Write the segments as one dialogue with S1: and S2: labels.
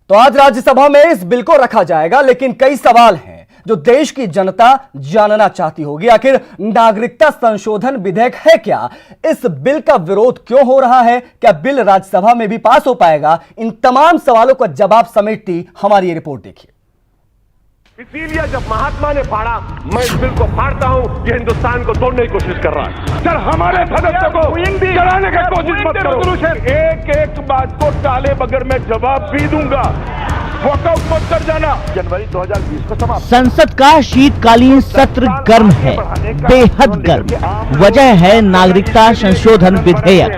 S1: तो आज राज्यसभा में इस बिल को रखा जाएगा, लेकिन कई सवाल हैं जो देश की जनता जानना चाहती होगी। आखिर नागरिकता संशोधन विधेयक है क्या? इस बिल का विरोध क्यों हो रहा है? क्या बिल राज्यसभा में भी पास हो पाएगा? इन तमाम सवालों का जवाब समेटती हमारी ये रिपोर्ट देखिए।
S2: इसीलिए जब महात्मा ने फाड़ा, मैं इस बिल को फाड़ता हूं। ये हिंदुस्तान को तोड़ने की कोशिश कर रहा है। सर, हमारे सदस्य को जलाने की कोशिश मत करो। एक एक बात को टाले बगैर मैं जवाब भी दूंगा। वॉकआउट मत कर जाना। जनवरी 2020 को समाप्त।
S3: संसद का शीतकालीन सत्र गर्म है, बेहद गर्म। वजह है नागरिकता संशोधन विधेयक।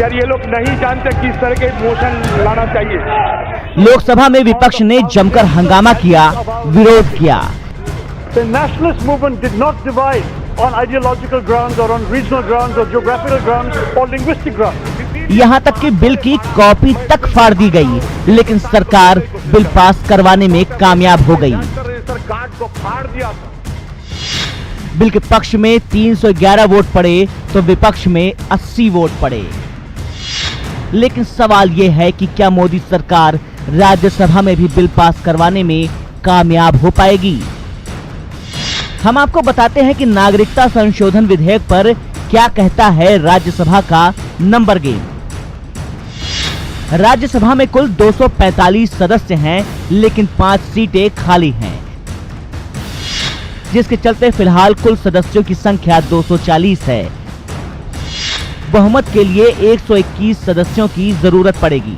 S2: यार, ये लोग नहीं जानते किस तरह के मोशन लाना चाहिए।
S3: लोकसभा में विपक्ष ने जमकर हंगामा किया, विरोध किया।
S4: The nationalist movement did not divide on ideological grounds or on regional grounds or geographical grounds or linguistic grounds.
S3: यहाँ तक कि बिल की कॉपी तक फाड़ दी गई, लेकिन सरकार बिल पास करवाने में कामयाब हो गई।
S2: कार्ड को फाड़ दिया।
S3: बिल के पक्ष में 311 वोट पड़े तो विपक्ष में 80 वोट पड़े। लेकिन सवाल यह है कि क्या मोदी सरकार राज्यसभा में भी बिल पास करवाने में कामयाब हो पाएगी? हम आपको बताते हैं कि नागरिकता संशोधन विधेयक पर क्या कहता है राज्यसभा का नंबर गेम। राज्यसभा में कुल 245 सदस्य हैं, लेकिन 5 सीटें खाली हैं, जिसके चलते फिलहाल कुल सदस्यों की संख्या 240 है। बहुमत के लिए 121 सदस्यों की जरूरत पड़ेगी।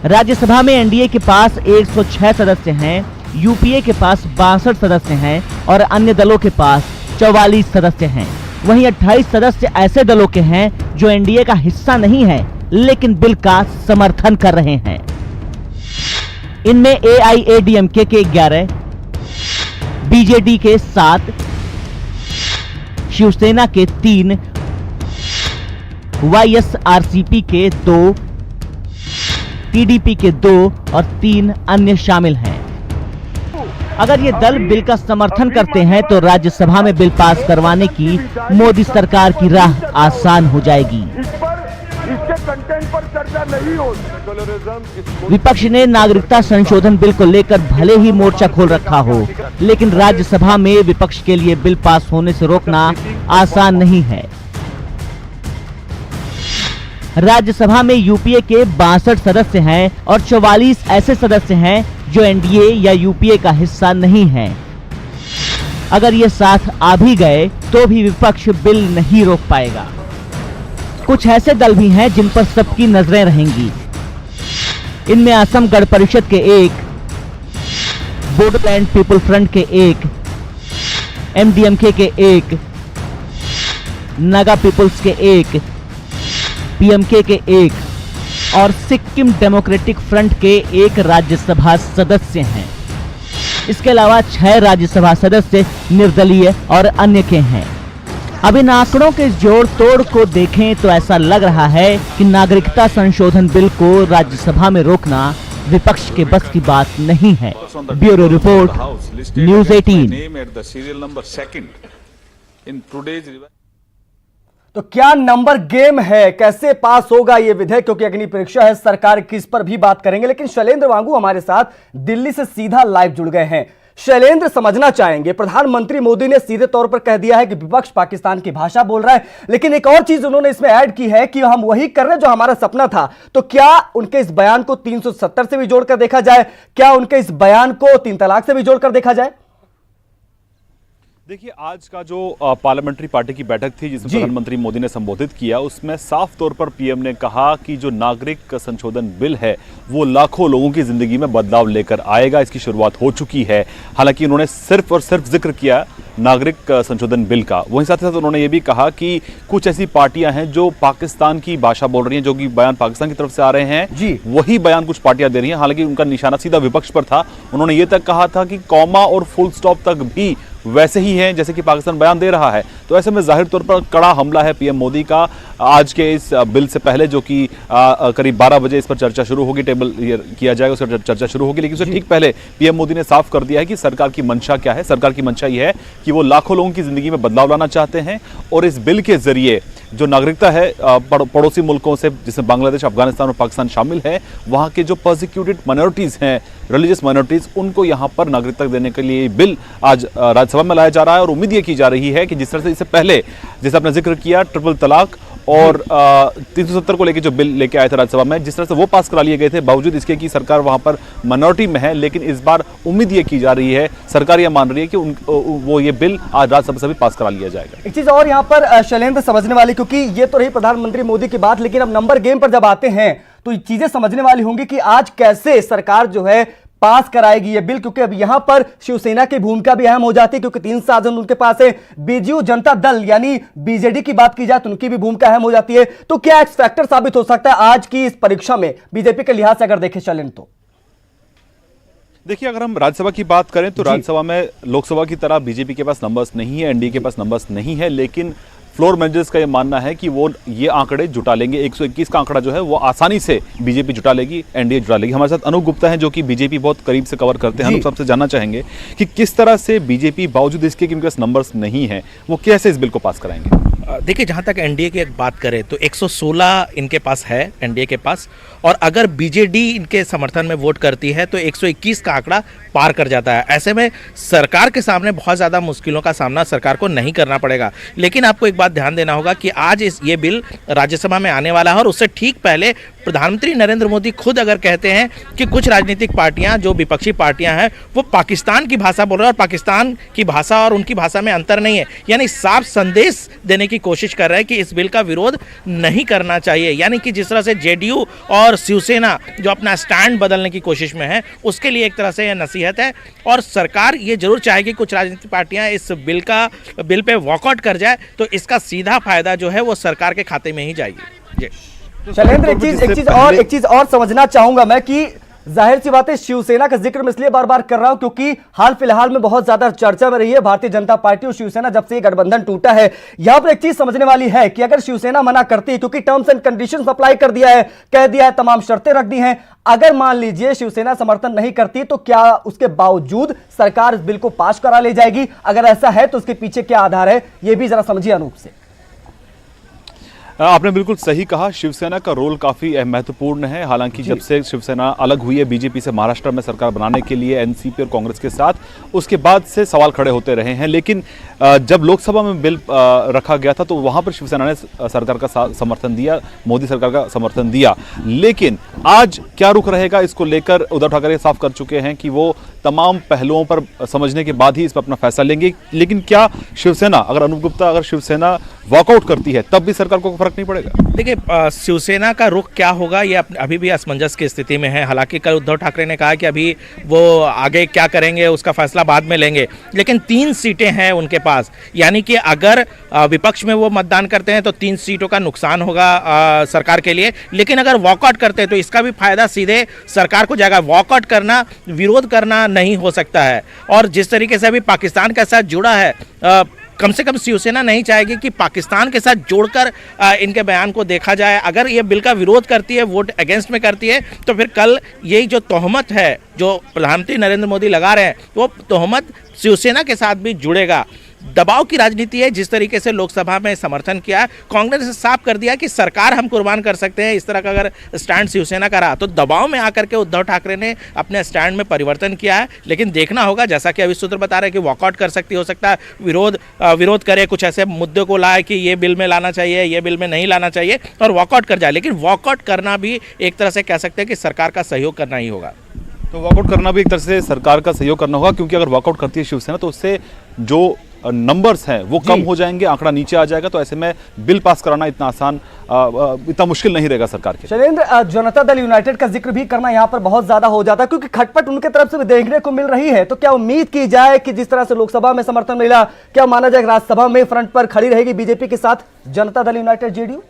S3: राज्यसभा में एनडीए के पास 106 सदस्य हैं, यूपीए के पास 62 सदस्य हैं और अन्य दलों के पास 44 सदस्य हैं। वहीं 28 सदस्य ऐसे दलों के हैं जो एनडीए का हिस्सा नहीं है, लेकिन बिल का समर्थन कर रहे हैं। इनमें एआईएडीएमके के 11, बीजेडी के 7, शिवसेना के 3, वाईएसआरसीपी के 2, टीडीपी के 2 और 3 अन्य शामिल हैं। अगर ये दल बिल का समर्थन करते हैं तो राज्यसभा में बिल पास करवाने की मोदी सरकार की राह आसान हो जाएगी।
S2: इसके कंटेंट पर चर्चा नहीं होगी।
S3: विपक्ष ने नागरिकता संशोधन बिल को लेकर भले ही मोर्चा खोल रखा हो, लेकिन राज्यसभा में विपक्ष के लिए बिल पास होने से रोकना आसान नहीं है। राज्यसभा में यूपीए के 62 सदस्य हैं और 44 ऐसे सदस्य हैं जो एनडीए या यूपीए का हिस्सा नहीं हैं। अगर ये साथ आ भी गए तो भी विपक्ष बिल नहीं रोक पाएगा। कुछ ऐसे दल भी हैं जिन पर सबकी नजरें रहेंगी। इनमें असम गण परिषद के 1, बोडोलैंड पीपल फ्रंट के 1, एमडीएमके के 1, नागा पीपल्स के 1, पीएमके के 1 और सिक्किम डेमोक्रेटिक फ्रंट के 1 राज्यसभा सदस्य हैं। इसके अलावा 6 राज्यसभा सदस्य निर्दलीय और अन्य के हैं। अब इन आंकड़ों के जोड़ तोड़ को देखें तो ऐसा लग रहा है कि नागरिकता संशोधन बिल को राज्यसभा में रोकना विपक्ष के बस की बात नहीं है। Bureau report, news 18।
S1: तो क्या नंबर गेम है? कैसे पास होगा ये विधेयक? क्योंकि अग्नि परीक्षा है सरकार की, इस पर भी बात करेंगे। लेकिन शैलेंद्र वांगू हमारे साथ दिल्ली से सीधा लाइव जुड़ गए हैं। शैलेंद्र, समझना चाहेंगे, प्रधानमंत्री मोदी ने सीधे तौर पर कह दिया है कि विपक्ष पाकिस्तान की भाषा बोल रहा है, लेकिन एक और चीज उन्होंने इसमें ऐड की है कि हम वही कर रहे हैं जो हमारा सपना था। तो क्या उनके इस बयान को 370 से भी जोड़कर देखा जाए? क्या उनके इस बयान को 3 तलाक से भी जोड़कर देखा जाए?
S5: देखिए, आज का जो पार्लियामेंट्री पार्टी की बैठक थी जिसमें प्रधानमंत्री मोदी ने संबोधित किया, उसमें साफ तौर पर पीएम ने कहा कि जो नागरिक संशोधन बिल है वो लाखों लोगों की जिंदगी में बदलाव लेकर आएगा। इसकी शुरुआत हो चुकी है। हालांकि उन्होंने सिर्फ और सिर्फ जिक्र किया नागरिक संशोधन बिल का। वहीं साथ ही साथ उन्होंने ये भी कहा कि कुछ ऐसी पार्टियां हैं जो पाकिस्तान की भाषा बोल रही हैं, जो कि बयान पाकिस्तान की तरफ से आ रहे हैं, वही बयान कुछ पार्टियां दे रही हैं। हालांकि उनका निशाना सीधा विपक्ष पर था। उन्होंने ये तक कहा था कि कॉमा और फुल स्टॉप तक भी वैसे ही हैं जैसे कि पाकिस्तान बयान दे रहा है। तो ऐसे में जाहिर तौर पर कड़ा हमला है पीएम मोदी का आज के इस बिल से पहले, जो कि करीब 12 बजे इस पर चर्चा शुरू होगी, टेबल किया जाएगा, उस पर चर्चा शुरू होगी। लेकिन उससे ठीक पहले पीएम मोदी ने साफ कर दिया है कि सरकार की मंशा क्या है। सरकार की मंशा यह है कि वो लाखों लोगों की जिंदगी में बदलाव लाना चाहते हैं और इस बिल के जरिए जो नागरिकता है पड़ोसी मुल्कों से, जिसमें बांग्लादेश, अफगानिस्तान और पाकिस्तान शामिल है, वहाँ के जो परसिक्यूटेड माइनॉरिटीज हैं, रिलीजियस माइनॉरिटीज, उनको यहाँ पर नागरिकता देने के लिए बिल आज राज्यसभा में लाया जा रहा है। और उम्मीद ये की जा रही है कि जिस तरह से इससे पहले, जैसे आपने जिक्र किया, ट्रिपल तलाक और 370 को लेकर जो बिल लेके आए थे राज्यसभा में, जिस तरह से वो पास करा लिए गए थे, बावजूद इसके कि सरकार वहां पर माइनॉरिटी में है, लेकिन इस बार उम्मीद ये की जा रही है, सरकार ये मान रही है कि वो ये बिल आज राज्यसभा से भी पास करा लिया जाएगा।
S1: एक चीज और यहाँ पर शैलेंद्र समझने वाली, क्योंकि ये तो रही प्रधानमंत्री मोदी की बात, लेकिन अब नंबर गेम पर जब आते हैं तो चीजें समझने वाली होंगी कि आज कैसे सरकार जो है पास कराएगी ये बिल, क्योंकि अब यहां पर शिवसेना की भूमिका भी अहम हो जाती है, क्योंकि 3 साधन उनके पास है। बीजेयू जनता दल यानी बीजेडी की बात की जाए तो उनकी भी भूमिका अहम हो जाती है। तो क्या एक्स फैक्टर साबित हो सकता है आज की इस परीक्षा में बीजेपी के लिहाज से अगर देखें शैलेंद्र? तो
S5: देखिए, अगर हम राज्यसभा की बात करें तो राज्यसभा में लोकसभा की तरह बीजेपी के पास नंबर्स नहीं है, एनडीए के पास नंबर्स नहीं है, लेकिन फ्लोर मैनेजर्स का ये मानना है कि वो ये आंकड़े जुटा लेंगे। 121 का आंकड़ा जो है वो आसानी से बीजेपी जुटा लेगी, एनडीए जुटा लेगी। हमारे साथ अनूप गुप्ता हैं जो कि बीजेपी बहुत करीब से कवर करते हैं। अनूप, सबसे जानना चाहेंगे कि किस तरह से बीजेपी बावजूद इसके कि उनके पास नंबर्स नहीं है, वो कैसे इस बिल को पास कराएंगे?
S6: देखिए, जहाँ तक एनडीए की बात करें तो 116 इनके पास है, एनडीए के पास, और अगर बीजेडी इनके समर्थन में वोट करती है तो 121 का आंकड़ा पार कर जाता है। ऐसे में सरकार के सामने बहुत ज़्यादा मुश्किलों का सामना सरकार को नहीं करना पड़ेगा। लेकिन आपको एक बात ध्यान देना होगा कि आज ये बिल राज्यसभा में आने वाला है, और उससे ठीक पहले प्रधानमंत्री नरेंद्र मोदी खुद अगर कहते हैं कि कुछ राजनीतिक पार्टियां, जो विपक्षी पार्टियां हैं, वो पाकिस्तान की भाषा बोल रहे हैं और पाकिस्तान की भाषा और उनकी भाषा में अंतर नहीं है, यानी साफ संदेश देने की कोशिश कर रहे हैं कि इस बिल का विरोध नहीं करना चाहिए। यानी कि जिस तरह से जेडीयू और शिवसेना जो अपना स्टैंड बदलने की कोशिश में है, उसके लिए एक तरह से यह नसीहत है। और सरकार ये जरूर चाहेगी कुछ राजनीतिक पार्टियां इस बिल पे वॉकआउट कर जाए, तो इसका सीधा फायदा जो है वो सरकार के खाते में ही जाएगी।
S1: शैलेंद्र, एक चीज और समझना चाहूंगा मैं कि जाहिर सी बात है शिवसेना का जिक्र मैं इसलिए बार बार कर रहा हूं क्योंकि हाल फिलहाल में बहुत ज्यादा चर्चा में रही है भारतीय जनता पार्टी और शिवसेना जब से ये गठबंधन टूटा है। यहां पर एक चीज समझने वाली है कि अगर शिवसेना मना करती है, क्योंकि टर्म्स एंड कंडीशंस अप्लाई कर दिया है, कह दिया है, तमाम शर्तें रख दी हैं, अगर मान लीजिए शिवसेना समर्थन नहीं करती तो क्या उसके बावजूद सरकार इस बिल को पास करा ले जाएगी? अगर ऐसा है तो उसके पीछे क्या आधार है, यह भी जरा समझिए अनूप से।
S5: आपने बिल्कुल सही कहा, शिवसेना का रोल काफी महत्वपूर्ण है। हालांकि जब से शिवसेना अलग हुई है बीजेपी से महाराष्ट्र में सरकार बनाने के लिए एनसीपी और कांग्रेस के साथ, उसके बाद से सवाल खड़े होते रहे हैं। लेकिन जब लोकसभा में बिल रखा गया था तो वहां पर शिवसेना ने सरकार का समर्थन दिया, मोदी सरकार का समर्थन दिया। लेकिन आज क्या रुख रहेगा इसको लेकर उद्धव ठाकरे साफ कर चुके हैं कि वो तमाम पहलुओं पर समझने के बाद ही इस पर अपना फैसला लेंगे। लेकिन क्या शिवसेना, अगर अनूप गुप्ता, अगर शिवसेना वॉकआउट करती है तब भी सरकार को फर्क नहीं पड़ेगा?
S6: देखिए, शिवसेना का रुख क्या होगा ये अभी भी असमंजस की स्थिति में है। हालांकि कल उद्धव ठाकरे ने कहा कि अभी वो आगे क्या करेंगे उसका फैसला बाद में लेंगे, लेकिन 3 सीटें हैं उनके पास, यानी कि अगर विपक्ष में वो मतदान करते हैं तो 3 सीटों का नुकसान होगा सरकार के लिए। लेकिन अगर वॉकआउट करते हैं तो इसका भी फायदा सीधे सरकार को जाएगा। वॉकआउट करना, विरोध करना नहीं हो सकता है। और जिस तरीके से अभी पाकिस्तान के साथ जुड़ा है, कम से कम शिवसेना नहीं चाहेगी कि पाकिस्तान के साथ जोड़कर इनके बयान को देखा जाए। अगर ये बिल का विरोध करती है, वोट अगेंस्ट में करती है, तो फिर कल यही जो तोहमत है जो प्रधानमंत्री नरेंद्र मोदी लगा रहे हैं, वो तोहमत शिवसेना के साथ भी जुड़ेगा। दबाव की राजनीति है। जिस तरीके से लोकसभा में समर्थन किया, कांग्रेस ने साफ कर दिया कि सरकार हम कुर्बान कर सकते हैं। इस तरह का अगर स्टैंड शिवसेना का रहा तो दबाव में आकर के उद्धव ठाकरे ने अपने स्टैंड में परिवर्तन किया है। लेकिन देखना होगा, जैसा कि अभी सूत्र बता रहे हैं कि वॉकआउट कर सकती, हो सकता है विरोध करे, कुछ ऐसे मुद्दे को लाए कि ये बिल में लाना चाहिए, ये बिल में नहीं लाना चाहिए, और वॉकआउट कर जाए। लेकिन वॉकआउट करना भी एक तरह से कह सकते हैं कि सरकार का सहयोग करना ही होगा।
S5: तो वॉकआउट करना भी एक तरह से सरकार का सहयोग करना होगा, क्योंकि अगर वॉकआउट करती है शिवसेना तो उससे जो नंबर्स हैं वो कम हो जाएंगे, आंकड़ा नीचे आ जाएगा। तो ऐसे में बिल पास कराना इतना आसान, इतना मुश्किल नहीं रहेगा सरकार के।
S1: शैलेंद्र, जनता दल यूनाइटेड का जिक्र भी करना यहाँ पर बहुत ज्यादा हो जाता है क्योंकि खटपट उनके तरफ से भी देखने को मिल रही है। तो क्या उम्मीद की जाए कि जिस तरह से लोकसभा में समर्थन मिला, क्या माना जाए राज्यसभा में फ्रंट पर खड़ी रहेगी बीजेपी के साथ जनता दल यूनाइटेड जेडीयू?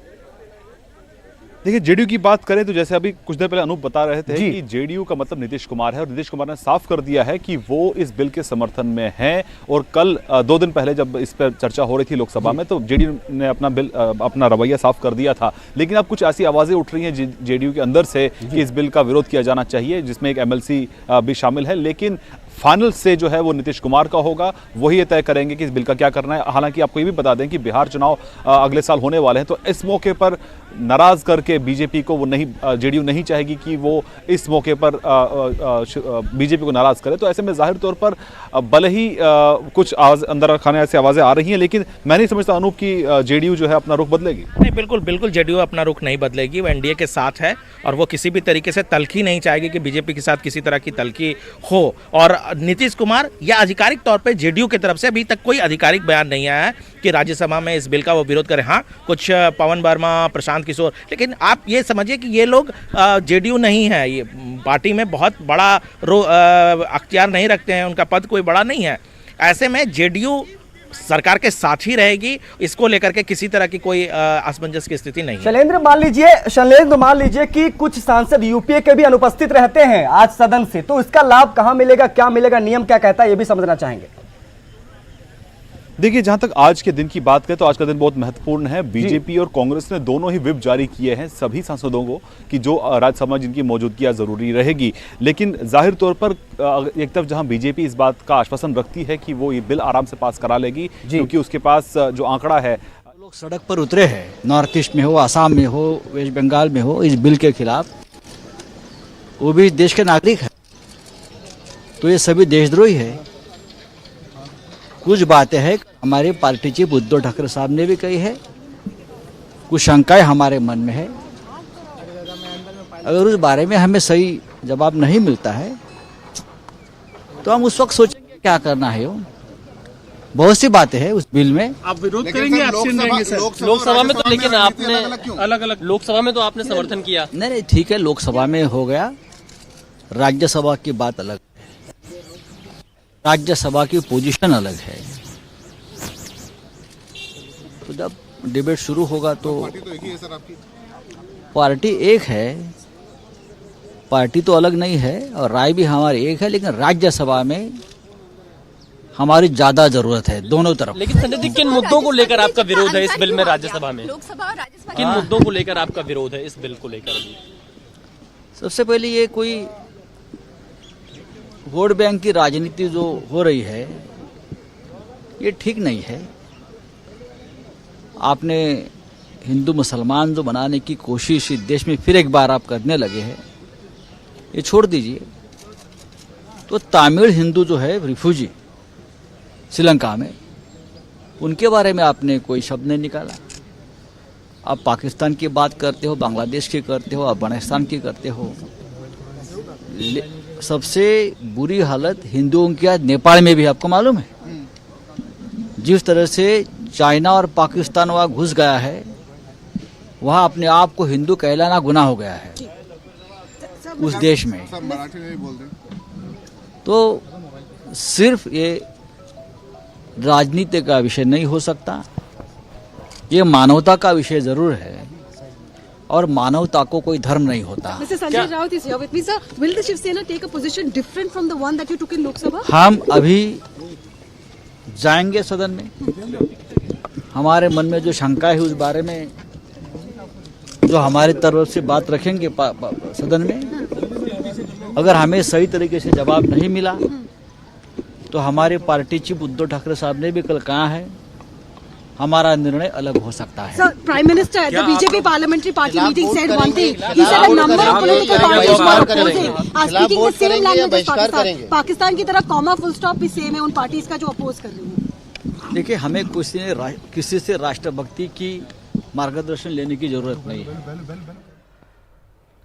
S5: देखिए, जेडीयू की बात करें तो जैसे अभी कुछ देर पहले अनूप बता रहे थे कि जेडीयू का मतलब नीतीश कुमार है, और नीतीश कुमार ने साफ कर दिया है कि वो इस बिल के समर्थन में हैं। और कल 2 दिन पहले जब इस पर चर्चा हो रही थी लोकसभा में, तो जेडीयू ने अपना रवैया साफ कर दिया था। लेकिन अब कुछ ऐसी आवाजें उठ रही हैं जेडीयू के अंदर से कि इस बिल का विरोध किया जाना चाहिए, जिसमें एक एमएलसी भी शामिल है। लेकिन फाइनल से जो है वो नीतीश कुमार का होगा, वही ये तय करेंगे कि इस बिल का क्या करना है। हालांकि आपको ये भी बता दें कि बिहार चुनाव अगले साल होने वाले हैं, तो इस मौके पर नाराज करके बीजेपी को वो नहीं, जेडीयू नहीं चाहेगी कि वो इस मौके पर बीजेपी को नाराज करे। तो ऐसे में जाहिर तौर पर भले ही कुछ अंदर खाने ऐसी आवाजें आ रही हैं, लेकिन मैं नहीं समझता अनूप की जेडीयू जो है अपना रुख बदलेगी।
S6: नहीं, बिल्कुल बिल्कुल जेडीयू अपना रुख नहीं बदलेगी। वो एनडीए के साथ है और वो किसी भी तरीके से तलखी नहीं चाहेगी कि बीजेपी के साथ किसी तरह की तलखी हो। और नीतीश कुमार या आधिकारिक तौर पे जेडीयू की तरफ से अभी तक कोई आधिकारिक बयान नहीं आया है कि राज्यसभा में इस बिल का वो विरोध करें। हाँ, कुछ पवन वर्मा, प्रशांत किशोर, लेकिन आप ये समझिए कि ये लोग जेडीयू नहीं है, ये पार्टी में बहुत बड़ा अख्तियार नहीं रखते हैं, उनका पद कोई बड़ा नहीं है। ऐसे में जेडीयू सरकार के साथ ही रहेगी, इसको लेकर के किसी तरह की कोई असमंजस की स्थिति नहीं है।
S1: शैलेंद्र, मान लीजिए कि कुछ सांसद यूपीए के भी अनुपस्थित रहते हैं आज सदन से, तो इसका लाभ कहां मिलेगा, क्या मिलेगा, नियम क्या कहता है, ये भी समझना चाहेंगे।
S5: देखिए, जहां तक आज के दिन की बात करें तो आज का दिन बहुत महत्वपूर्ण है। बीजेपी और कांग्रेस ने दोनों ही व्हिप जारी किए हैं सभी सांसदों को कि जो राज्यसभा में जिनकी मौजूदगी जरूरी रहेगी। लेकिन जाहिर तौर पर एक तरफ जहां बीजेपी इस बात का आश्वासन रखती है कि वो ये बिल आराम से पास करा लेगी, क्योंकि उसके पास जो आंकड़ा है,
S7: लोग सड़क पर उतरे हैं, नॉर्थ ईस्ट में हो, आसाम में हो, वेस्ट बंगाल में हो, इस बिल के खिलाफ, वो भी देश के नागरिक है, तो ये सभी देशद्रोही है। कुछ बातें हैं हमारे पार्टी चीफ उद्धव ठाकरे साहब ने भी कही है, कुछ शंकाएं हमारे मन में है। अगर उस बारे में हमें सही जवाब नहीं मिलता है तो हम उस वक्त सोचेंगे क्या करना है। बहुत सी बातें हैं उस बिल में।
S8: आप विरोध करेंगे, एब्सेंट रहेंगे सर? लोकसभा में तो, लेकिन आपने अलग-अलग लोकसभा में तो आपने समर्थन किया।
S7: नहीं, ठीक है, लोकसभा में हो गया, राज्यसभा की बात अलग, राज्यसभा की पोजीशन अलग है। तो जब डिबेट शुरू होगा तो पार्टी एक है, पार्टी तो अलग नहीं है और राय भी हमारी एक है, लेकिन राज्यसभा में हमारी ज्यादा जरूरत है दोनों तरफ।
S8: लेकिन संजय जी, किन मुद्दों को लेकर आपका विरोध है इस बिल में राज्यसभा में?
S9: लोकसभा और राज्यसभा
S8: किन मुद्दों को लेकर आपका विरोध है इस बिल को लेकर? अभी
S7: सबसे पहले ये कोई वोट बैंक की राजनीति जो हो रही है ये ठीक नहीं है। आपने हिंदू मुसलमान जो बनाने की कोशिश इस देश में फिर एक बार आप करने लगे हैं, ये छोड़ दीजिए। तो तमिल हिंदू जो है रिफ्यूजी श्रीलंका में, उनके बारे में आपने कोई शब्द नहीं निकाला। आप पाकिस्तान की बात करते हो, बांग्लादेश की करते हो, अफगानिस्तान की करते हो। सबसे बुरी हालत हिंदुओं की आज नेपाल में भी, आपको मालूम है। जिस तरह से चाइना और पाकिस्तान वहाँ घुस गया है, वहाँ अपने आप को हिंदू कहलाना गुनाह हो गया है उस देश में। तो सिर्फ ये राजनीति का विषय नहीं हो सकता, ये मानवता का विषय जरूर है और मानवता को कोई धर्म नहीं होता।
S9: Mr. Sanjay Raut is here with me, sir. Will the Shiv Sena take a position different from the one that you took in Lok Sabha?
S7: हम अभी जाएंगे सदन में, हमारे मन में जो शंका है उस बारे में जो हमारी तरफ से बात रखेंगे सदन में। अगर हमें सही तरीके से जवाब नहीं मिला तो हमारे पार्टी चीफ उद्धव ठाकरे साहब ने भी कल कहा है, हमारा निर्णय अलग हो सकता है।
S9: Sir, Prime Minister at the BJP Parliamentary Party meeting said one thing. He said a number of political parties were opposing, are speaking the same language as Pakistan. Pakistan की तरह कॉमा फुल स्टॉप भी same है उन parties का जो oppose कर रही है।
S7: देखिए, हमें किसी से राष्ट्रभक्ति की मार्गदर्शन लेने की जरूरत नहीं है।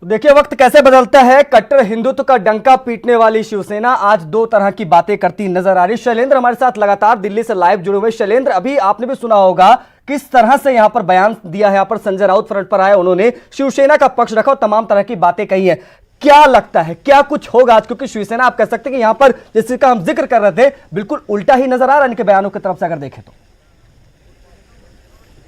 S1: तो देखिए वक्त कैसे बदलता है। कट्टर हिंदुत्व का डंका पीटने वाली शिवसेना आज दो तरह की बातें करती नजर आ रही। शैलेंद्र हमारे साथ लगातार दिल्ली से लाइव जुड़े हुए। शैलेंद्र, अभी आपने भी सुना होगा किस तरह से यहां पर बयान दिया है, यहां पर संजय राउत फ्रंट पर आए, उन्होंने शिवसेना का पक्ष रखा और तमाम तरह की बातें कही है। क्या लगता है क्या कुछ होगा आज? क्योंकि शिवसेना आप कह सकते हैं कि यहां पर जिसका हम जिक्र कर रहे थे बिल्कुल उल्टा ही नजर आ रहा है इनके बयानों की तरफ से अगर देखें तो।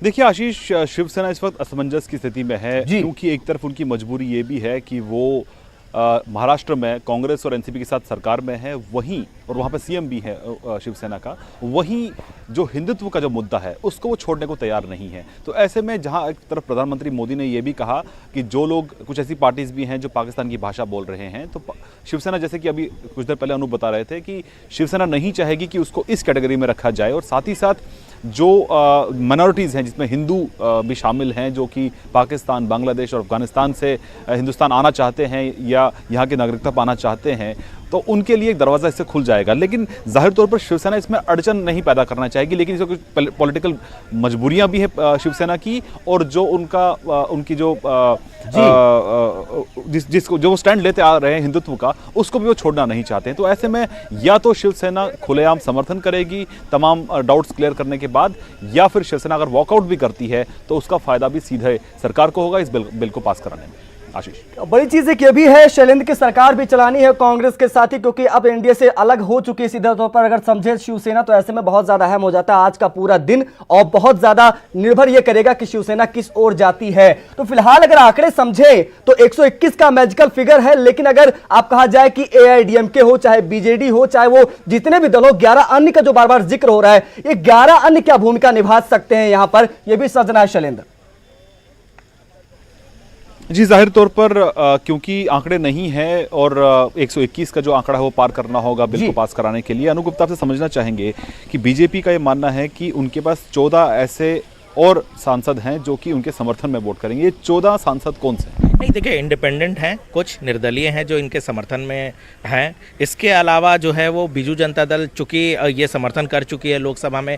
S5: देखिए आशीष, शिवसेना इस वक्त असमंजस की स्थिति में है, क्योंकि एक तरफ उनकी मजबूरी ये भी है कि वो महाराष्ट्र में कांग्रेस और एनसीपी के साथ सरकार में है, वहीं और वहाँ पे सीएम भी है शिवसेना का, वहीं जो हिंदुत्व का जो मुद्दा है उसको वो छोड़ने को तैयार नहीं है। तो ऐसे में जहाँ एक तरफ प्रधानमंत्री मोदी ने ये भी कहा कि जो लोग, कुछ ऐसी पार्टीज भी हैं जो पाकिस्तान की भाषा बोल रहे हैं, तो शिवसेना, जैसे कि अभी कुछ देर पहले अनूप बता रहे थे कि शिवसेना नहीं चाहेगी कि उसको इस कैटेगरी में रखा जाए, और साथ ही साथ जो माइनॉरिटीज़ हैं जिसमें हिंदू भी शामिल हैं, जो कि पाकिस्तान, बांग्लादेश और अफगानिस्तान से हिंदुस्तान आना चाहते हैं या यहाँ की नागरिकता पाना चाहते हैं, तो उनके लिए एक दरवाज़ा इससे खुल जाएगा। लेकिन जाहिर तौर पर शिवसेना इसमें अड़चन नहीं पैदा करना चाहेगी, लेकिन इसमें कुछ पॉलिटिकल मजबूरियां भी है शिवसेना की, और जो उनकी जो जिसको जो स्टैंड लेते आ रहे हैं हिंदुत्व का, उसको भी वो छोड़ना नहीं चाहते हैं। तो ऐसे में या तो शिवसेना खुलेआम समर्थन करेगी तमाम डाउट्स क्लियर करने के बाद, या फिर शिवसेना अगर वॉकआउट भी करती है तो उसका फायदा भी सीधे सरकार को होगा इस बिल को पास कराने में। आशीष,
S1: बड़ी चीज एक ये भी है शैलेंद्र की सरकार भी चलानी है कांग्रेस के साथ ही, क्योंकि अब एनडीए से अलग हो चुकी है सीधे तौर पर अगर समझे शिवसेना, तो ऐसे में बहुत ज्यादा अहम हो जाता है आज का पूरा दिन, और बहुत ज्यादा निर्भर यह करेगा कि शिवसेना किस ओर जाती है। तो फिलहाल अगर आंकड़े समझे तो 121 का मैजिकल फिगर है, लेकिन अगर आप कहा जाए कि एआईडीएमके हो, चाहे बीजेडी हो, चाहे वो जितने भी दल हो, 11 अन्य का जो बार बार जिक्र हो रहा है, ये 11 अन्य क्या भूमिका निभा सकते हैं यहां पर, यह भी समझना है शैलेंद्र।
S5: जी, जाहिर तौर पर क्योंकि आंकड़े नहीं है और 121 का जो आंकड़ा है वो पार करना होगा बिल को पास कराने के लिए। अनूप गुप्ता से समझना चाहेंगे कि बीजेपी का ये मानना है कि उनके पास 14 ऐसे और सांसद हैं जो कि उनके समर्थन में वोट करेंगे। ये 14 सांसद कौन से हैं?
S6: नहीं, देखिए, इंडिपेंडेंट हैं, कुछ निर्दलीय हैं जो इनके समर्थन में हैं। इसके अलावा जो है वो बीजू जनता दल, चूँकि ये समर्थन कर चुकी है लोकसभा में,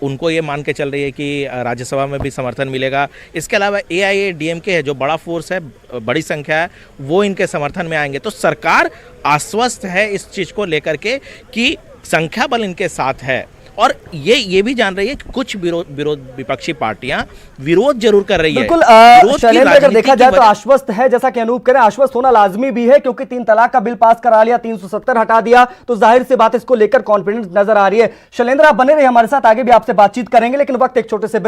S6: उनको ये मान के चल रही है कि राज्यसभा में भी समर्थन मिलेगा। इसके अलावा एआईएडीएमके है जो बड़ा फोर्स है, बड़ी संख्या है, वो इनके समर्थन में आएंगे। तो सरकार आश्वस्त है इस चीज़ को लेकर के कि संख्या बल इनके साथ है, और ये भी जान रही है कि कुछ विरोध विपक्षी पार्टियां विरोध जरूर कर रही है।
S1: बिल्कुल शैलेंद्र, अगर देखा जाए तो आश्वस्त है, जैसा कि अनूप करें, आश्वस्त होना लाजमी भी है, क्योंकि 3 तलाक का बिल पास करा लिया, 370 हटा दिया, तो जाहिर सी बात इसको लेकर कॉन्फिडेंस नजर आ रही है। शैलेंद्र, आप बने रहे हमारे साथ, आगे भी आपसे बातचीत करेंगे, लेकिन वक्त एक छोटे से ब्रेक